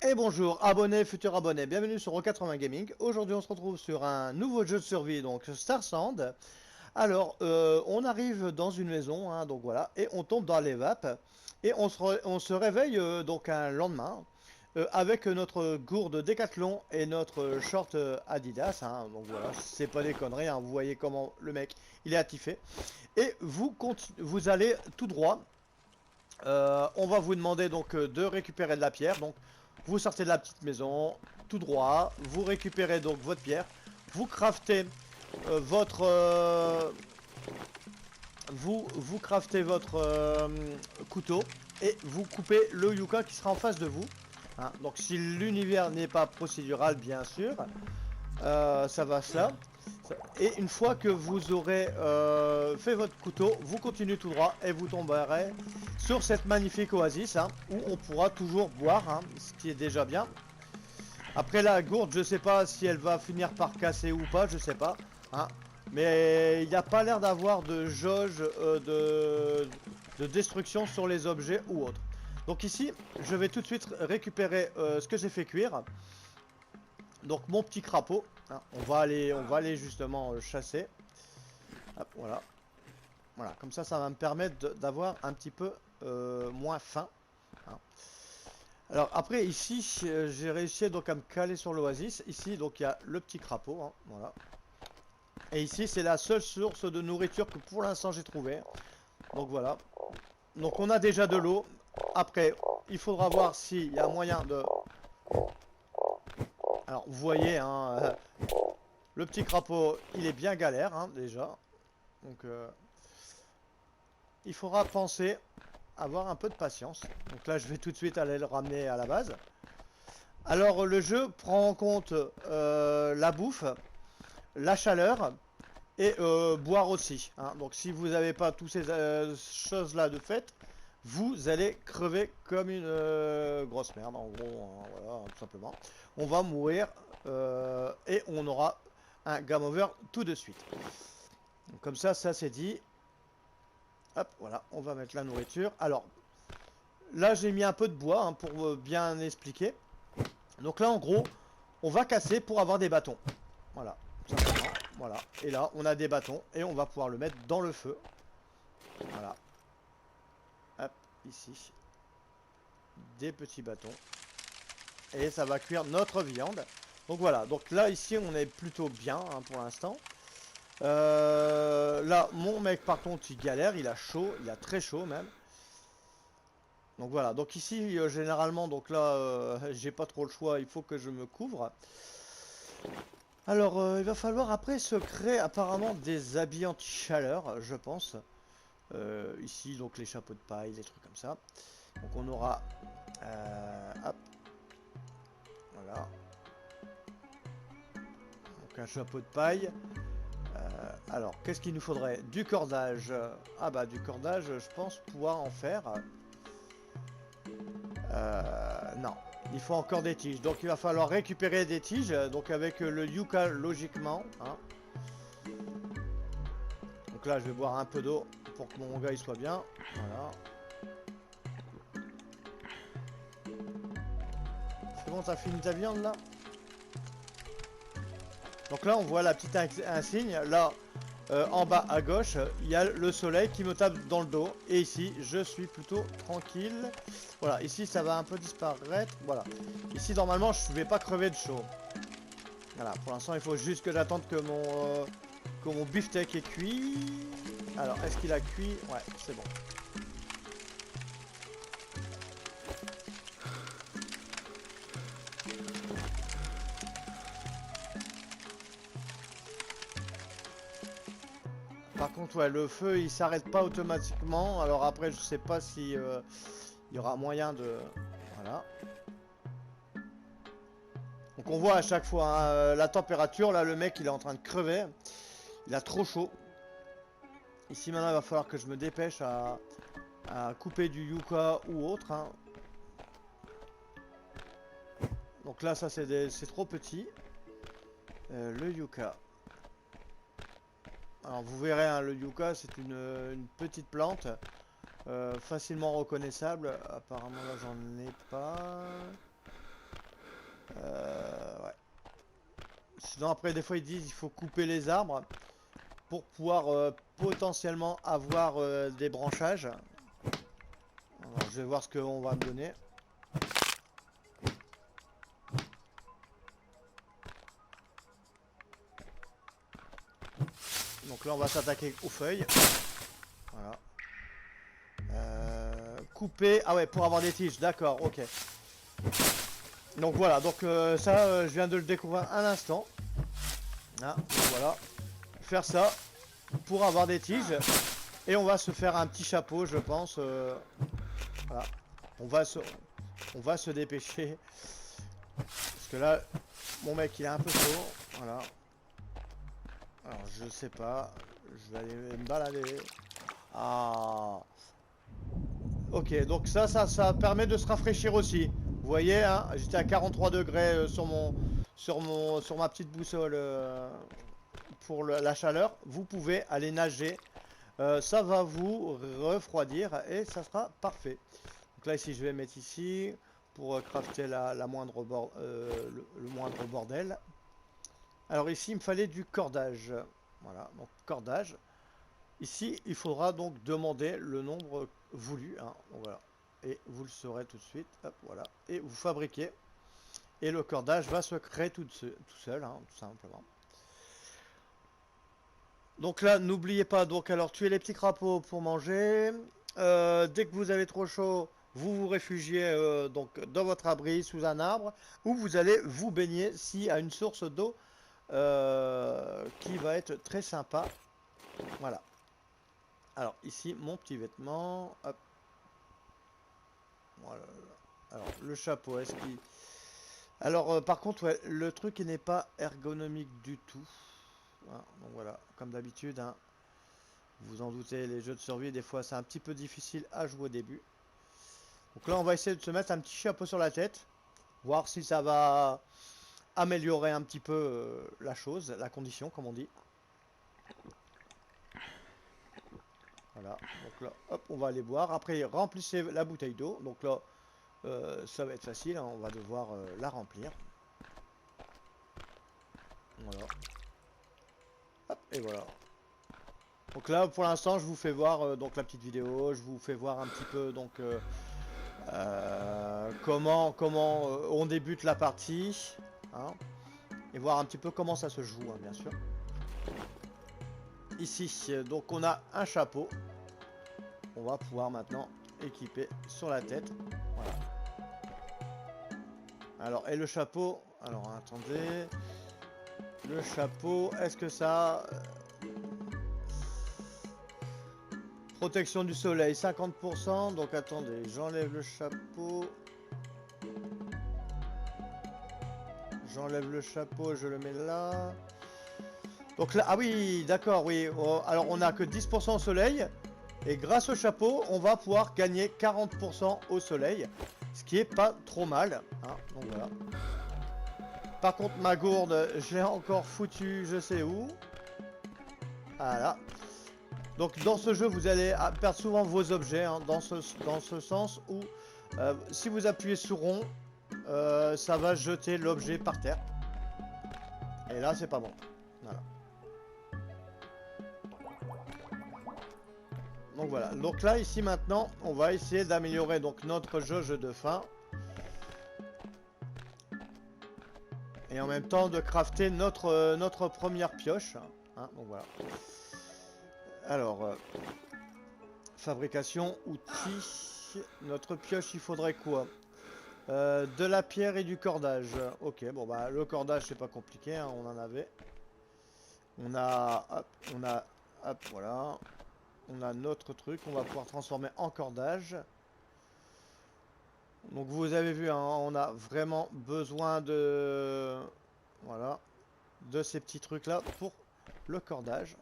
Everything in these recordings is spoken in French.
Et bonjour, abonnés, futurs abonnés, bienvenue sur Ro80 Gaming. Aujourd'hui, on se retrouve sur un nouveau jeu de survie, donc Star Sand. Alors, on arrive dans une maison, hein, donc voilà, et on tombe dans les vapes. Et on se réveille donc un lendemain avec notre gourde Décathlon et notre short Adidas. Hein, donc voilà, c'est pas des conneries, hein, vous voyez comment le mec il est attifé. Et vous allez tout droit. On va vous demander donc de récupérer de la pierre. Donc vous sortez de la petite maison tout droit, vous récupérez donc votre pierre, vous craftez votre vous craftez votre couteau et vous coupez le yucca qui sera en face de vous. Hein. Donc si l'univers n'est pas procédural, bien sûr, ça va ça. Et une fois que vous aurez fait votre couteau, vous continuez tout droit et vous tomberez sur cette magnifique oasis, hein, où on pourra toujours boire, hein, ce qui est déjà bien. Après la gourde, je sais pas si elle va finir par casser ou pas, je sais pas. Hein. Mais il n'y a pas l'air d'avoir de jauge de destruction sur les objets ou autres. Donc ici, je vais tout de suite récupérer ce que j'ai fait cuire. Donc mon petit crapaud, hein, on va aller justement chasser. Hop, voilà. Voilà, comme ça va me permettre d'avoir un petit peu moins faim. Hein. Alors après ici, j'ai réussi donc à me caler sur l'oasis. Ici donc il y a le petit crapaud, hein, voilà. Et ici c'est la seule source de nourriture que pour l'instant j'ai trouvé. Donc voilà. Donc on a déjà de l'eau. Après, il faudra voir s'il y a moyen de... Alors vous voyez, hein, le petit crapaud, il est bien galère, hein, déjà. Donc il faudra penser à avoir un peu de patience. Donc là, je vais tout de suite aller le ramener à la base. Alors le jeu prend en compte la bouffe, la chaleur et boire aussi. Hein. Donc si vous n'avez pas toutes ces choses-là de fait, vous allez crever comme une grosse merde. En gros, hein, voilà, tout simplement. On va mourir et on aura un game over tout de suite. Donc, comme ça c'est dit. Hop, voilà, on va mettre la nourriture. Alors, là j'ai mis un peu de bois hein, pour bien expliquer. Donc là en gros, on va casser pour avoir des bâtons. Voilà, tout simplement. Voilà. Et là, on a des bâtons et on va pouvoir le mettre dans le feu. Voilà. Hop, ici. Des petits bâtons. Et ça va cuire notre viande. Donc voilà, donc là ici on est plutôt bien hein, pour l'instant. Là, mon mec par contre il galère, il a chaud, il a très chaud même. Donc voilà, donc ici généralement, donc là j'ai pas trop le choix, il faut que je me couvre. Alors il va falloir après se créer apparemment des habits anti-chaleur, je pense. Ici donc les chapeaux de paille, des trucs comme ça. Donc on aura... hop, voilà. Donc un chapeau de paille. Alors qu'est-ce qu'il nous faudrait? Du cordage. Ah bah du cordage, je pense pouvoir en faire. Non, il faut encore des tiges. Donc il va falloir récupérer des tiges. Donc avec le yucca logiquement. Hein. Donc là je vais boire un peu d'eau pour que mon gars il soit bien. Voilà. C'est bon, t'as fini ta viande là? Donc là on voit la petite insigne. Là en bas à gauche, il y a le soleil qui me tape dans le dos. Et ici je suis plutôt tranquille. Voilà, ici ça va un peu disparaître. Voilà. Ici normalement je vais pas crever de chaud. Voilà, pour l'instant il faut juste que j'attende que mon beefsteak est cuit. Alors, est-ce qu'il a cuit? Ouais, c'est bon. Par contre, ouais, le feu il s'arrête pas automatiquement. Alors après, je sais pas si il y aura moyen de... Voilà. Donc on voit à chaque fois hein, la température. Là, le mec il est en train de crever. Il a trop chaud. Ici maintenant, il va falloir que je me dépêche à couper du yucca ou autre. Hein. Donc là, ça c'est trop petit. Le yucca. Alors vous verrez, hein, le yucca c'est une petite plante facilement reconnaissable. Apparemment là j'en ai pas. Sinon après des fois ils disent il faut couper les arbres pour pouvoir potentiellement avoir des branchages. Alors, je vais voir ce qu'on va me donner. Donc là on va s'attaquer aux feuilles. Voilà. Couper. Ah ouais, pour avoir des tiges, d'accord, ok. Donc voilà, donc ça je viens de le découvrir un instant. Ah, donc voilà. Faire ça pour avoir des tiges. Et on va se faire un petit chapeau, je pense. Voilà. On va se dépêcher. Parce que là, mon mec il est un peu chaud. Voilà. Alors je sais pas. Je vais aller me balader. Ah. Ok, donc ça permet de se rafraîchir aussi. Vous voyez, hein, j'étais à 43 degrés sur ma petite boussole pour la chaleur. Vous pouvez aller nager. Ça va vous refroidir et ça sera parfait. Donc là ici je vais mettre ici pour crafter le moindre bordel. Alors ici il me fallait du cordage. Voilà, donc cordage. Ici il faudra donc demander le nombre voulu. Hein, donc voilà. Et vous le saurez tout de suite. Hop, voilà. Et vous fabriquez. Et le cordage va se créer tout seul, hein, tout simplement. Donc là, n'oubliez pas, donc alors tuer les petits crapauds pour manger. Dès que vous avez trop chaud, vous vous réfugiez donc dans votre abri sous un arbre, ou vous allez vous baigner s'il y a une source d'eau qui va être très sympa. Voilà. Alors ici, mon petit vêtement. Hop. Voilà. Alors le chapeau, est-ce qu'il... Alors par contre, ouais, le truc il n'est pas ergonomique du tout. Voilà, donc voilà, comme d'habitude, hein. Vous en doutez, les jeux de survie, des fois, c'est un petit peu difficile à jouer au début. Donc là, on va essayer de se mettre un petit chapeau sur la tête. Voir si ça va améliorer un petit peu la chose, la condition, comme on dit. Voilà. Donc là, hop, on va aller boire. Après, remplissez la bouteille d'eau. Donc là, ça va être facile. Hein, on va devoir la remplir. Voilà. Hop, et voilà. Donc là, pour l'instant, je vous fais voir donc la petite vidéo. Je vous fais voir un petit peu donc comment on débute la partie, hein, et voir un petit peu comment ça se joue, hein, bien sûr. Ici, donc on a un chapeau. On va pouvoir maintenant équiper sur la tête. Voilà. Alors, et le chapeau, alors attendez. Le chapeau, est-ce que ça... Protection du soleil, 50%. Donc attendez, j'enlève le chapeau. J'enlève le chapeau, je le mets là. Donc là, ah oui, d'accord, oui. Oh, alors on n'a que 10% au soleil. Et grâce au chapeau, on va pouvoir gagner 40% au soleil. Ce qui est pas trop mal. Hein, donc voilà. Par contre, ma gourde, je l'ai encore foutu je sais où. Voilà. Donc dans ce jeu, vous allez perdre souvent vos objets. Hein, dans ce sens où, si vous appuyez sur rond, ça va jeter l'objet par terre. Et là, c'est pas bon. Voilà. Donc voilà. Donc là, ici maintenant, on va essayer d'améliorer donc notre jauge de faim. Et en même temps de crafter notre première pioche. Hein, donc voilà. Alors, fabrication, outils. Notre pioche, il faudrait quoi? De la pierre et du cordage. Ok, bon bah le cordage c'est pas compliqué, hein, on en avait. On a, hop, voilà. On a notre truc, on va pouvoir transformer en cordage. Donc vous avez vu, hein, on a vraiment besoin de, voilà, de ces petits trucs là pour le cordage.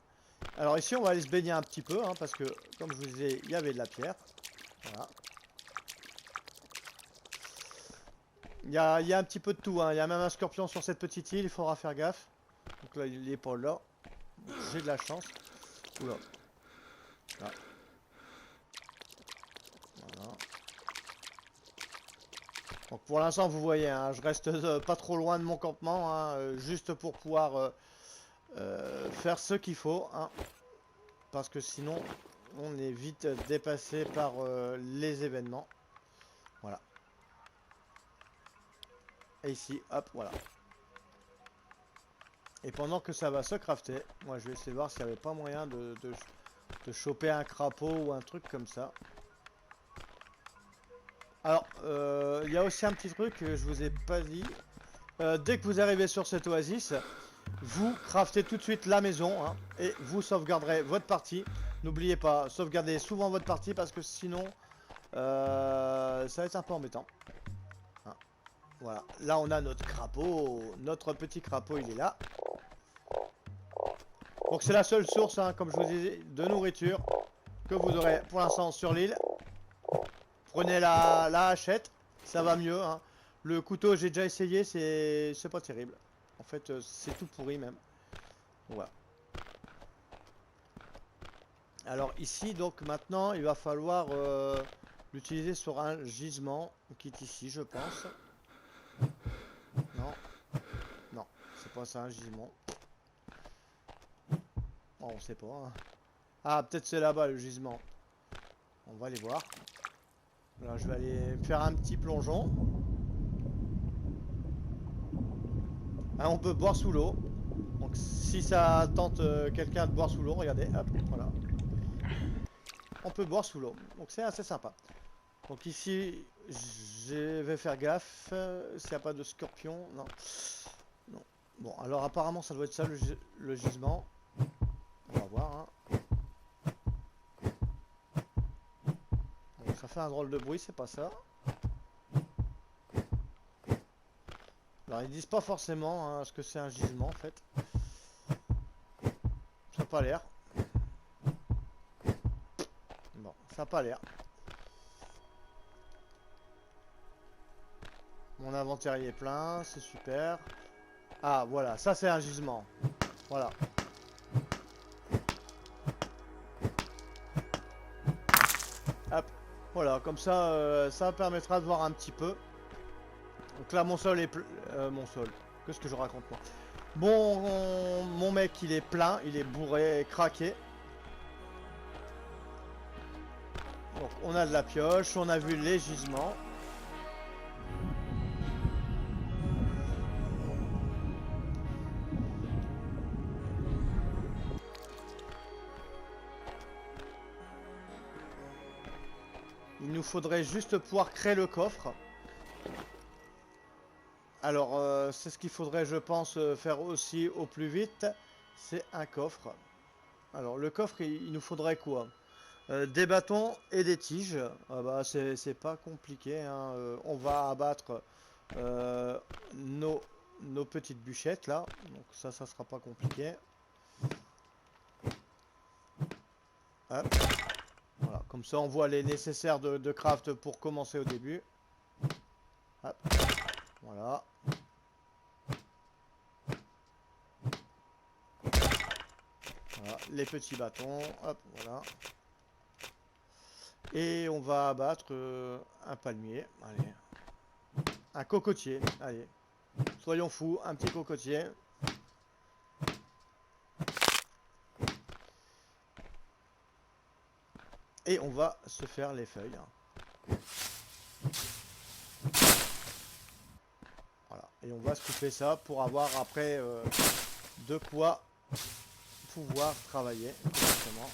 Alors ici on va aller se baigner un petit peu, hein, parce que comme je vous disais, il y avait de la pierre. Voilà. Il y a un petit peu de tout, hein. Il y a même un scorpion sur cette petite île, il faudra faire gaffe. Donc là, il est pas là. J'ai de la chance. Oula. Là. Voilà. Donc pour l'instant vous voyez, hein, je reste pas trop loin de mon campement, hein, juste pour pouvoir faire ce qu'il faut, hein, parce que sinon on est vite dépassé par les événements. Voilà. Et ici, hop, voilà. Et pendant que ça va se crafter, moi je vais essayer de voir s'il n'y avait pas moyen de choper un crapaud ou un truc comme ça. Alors, il y a aussi un petit truc que je vous ai pas dit. Dès que vous arrivez sur cette oasis, vous craftez tout de suite la maison, hein, et vous sauvegarderez votre partie. N'oubliez pas, sauvegardez souvent votre partie parce que sinon, ça va être un peu embêtant. Hein. Voilà, là on a notre crapaud, notre petit crapaud il est là. Donc c'est la seule source, hein, comme je vous disais, de nourriture que vous aurez pour l'instant sur l'île. Prenez la hachette, ça va mieux. Hein. Le couteau, j'ai déjà essayé, c'est pas terrible. En fait, c'est tout pourri même. Voilà. Alors ici, donc maintenant, il va falloir l'utiliser sur un gisement qui est ici, je pense. Non, non, c'est pas ça un gisement. Oh, on sait pas. Hein. Ah, peut-être c'est là-bas le gisement. On va aller voir. Alors je vais aller faire un petit plongeon. Ah, on peut boire sous l'eau. Donc si ça tente quelqu'un de boire sous l'eau, regardez, hop, voilà. On peut boire sous l'eau. Donc c'est assez sympa. Donc ici, je vais faire gaffe. S'il n'y a pas de scorpion, non. Non. Bon, alors apparemment ça doit être ça le gisement. On va voir. Hein. Donc, ça fait un drôle de bruit, c'est pas ça. Alors ils disent pas forcément hein, ce que c'est un gisement en fait. Ça n'a pas l'air. Bon, ça n'a pas l'air. Mon inventaire est plein, c'est super. Ah voilà, ça c'est un gisement. Voilà. Hop, voilà, comme ça, ça permettra de voir un petit peu. Donc là, mon sol est mon sol. Qu'est-ce que je raconte moi? Bon, mon mec, il est plein, il est bourré, craqué. Donc on a de la pioche, on a vu les gisements. Il nous faudrait juste pouvoir créer le coffre. Alors, c'est ce qu'il faudrait, je pense, faire aussi au plus vite. C'est un coffre. Alors, le coffre, il nous faudrait quoi? Des bâtons et des tiges. Ah bah, c'est pas compliqué. Hein. On va abattre nos petites bûchettes là. Donc, ça sera pas compliqué. Hop. Voilà, comme ça, on voit les nécessaires de craft pour commencer au début. Hop. Voilà. Voilà, les petits bâtons, hop, voilà. Et on va abattre un palmier, allez. Un cocotier, allez. Soyons fous, un petit cocotier. Et on va se faire les feuilles. Voilà, et on va se couper ça pour avoir après de quoi pouvoir travailler correctement.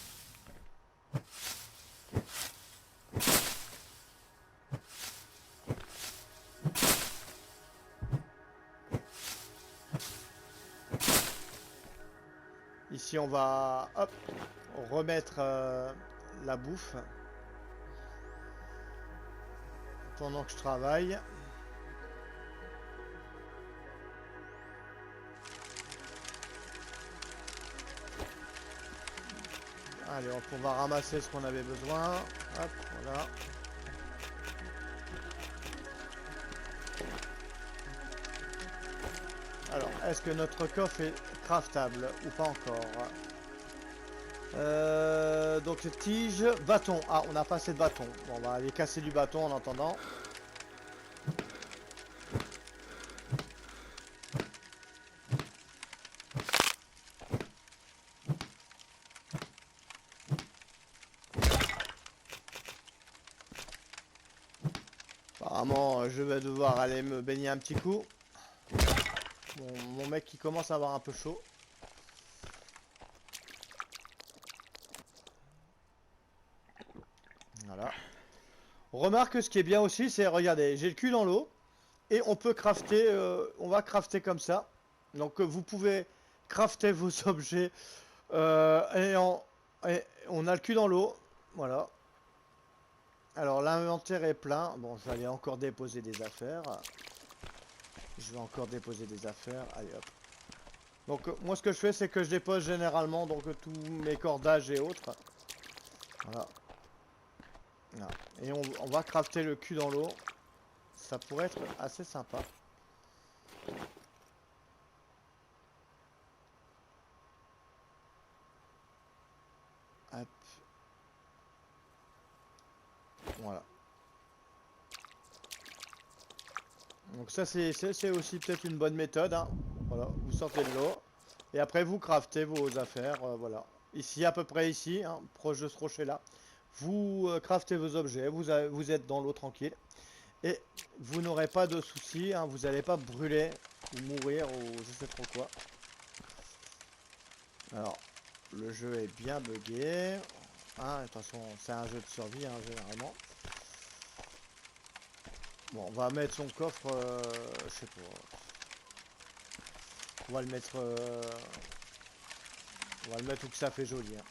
Ici on va hop, remettre la bouffe pendant que je travaille. Allez, on va ramasser ce qu'on avait besoin. Hop, voilà. Alors, est-ce que notre coffre est craftable ou pas encore? Donc tige, bâton. Ah, on n'a pas assez de bâton. Bon, on va aller casser du bâton en attendant. Apparemment, je vais devoir aller me baigner un petit coup. Mon mec qui commence à avoir un peu chaud. Voilà. Remarque, ce qui est bien aussi, c'est, regardez, j'ai le cul dans l'eau. Et on peut crafter, on va crafter comme ça. Donc vous pouvez crafter vos objets. Et on a le cul dans l'eau. Voilà. Alors l'inventaire est plein. Bon, je vais aller encore déposer des affaires. Je vais encore déposer des affaires. Allez hop. Donc moi ce que je fais, c'est que je dépose généralement donc tous mes cordages et autres. Voilà. Voilà. Et on va crafter le cul dans l'eau. Ça pourrait être assez sympa. Hop. Voilà. Donc ça c'est aussi peut-être une bonne méthode. Hein. Voilà, vous sortez de l'eau. Et après vous craftez vos affaires. Voilà. Ici, à peu près ici, hein, proche de ce rocher là. Vous craftez vos objets. Vous êtes dans l'eau tranquille. Et vous n'aurez pas de soucis. Hein, vous n'allez pas brûler ou mourir ou je sais trop quoi. Alors, le jeu est bien buggé. Hein, de toute façon, c'est un jeu de survie, hein, généralement. Bon, on va mettre son coffre, je sais pas. On va le mettre, où que ça fait joli. Hein.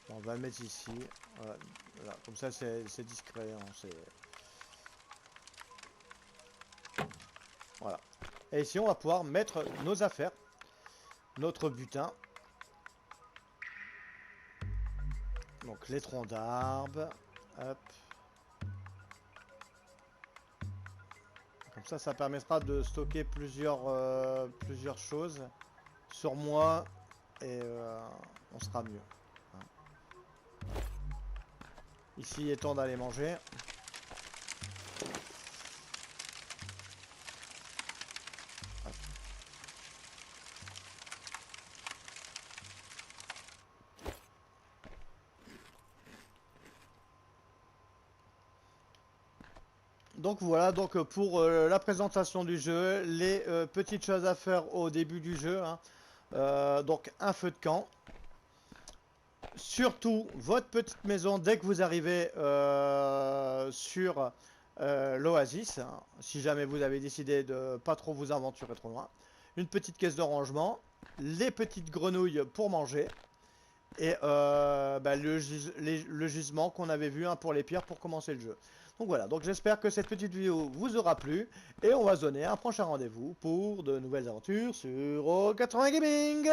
Bon, on va le mettre ici. Voilà, voilà. Comme ça, c'est discret. Hein, voilà. Et ici, on va pouvoir mettre nos affaires, notre butin. Donc les troncs d'arbres. Hop. Comme ça permettra de stocker plusieurs choses sur moi et on sera mieux. Hein. Ici, il est temps d'aller manger. Hop. Donc voilà, donc pour la présentation du jeu, les petites choses à faire au début du jeu. Hein. Donc un feu de camp. Surtout votre petite maison dès que vous arrivez sur l'oasis. Hein, si jamais vous avez décidé de pas trop vous aventurer trop loin. Une petite caisse de rangement. Les petites grenouilles pour manger. Et le gisement qu'on avait vu hein, pour les pierres pour commencer le jeu. Donc voilà, donc j'espère que cette petite vidéo vous aura plu. Et on va se donner un prochain rendez-vous pour de nouvelles aventures sur O80 Gaming.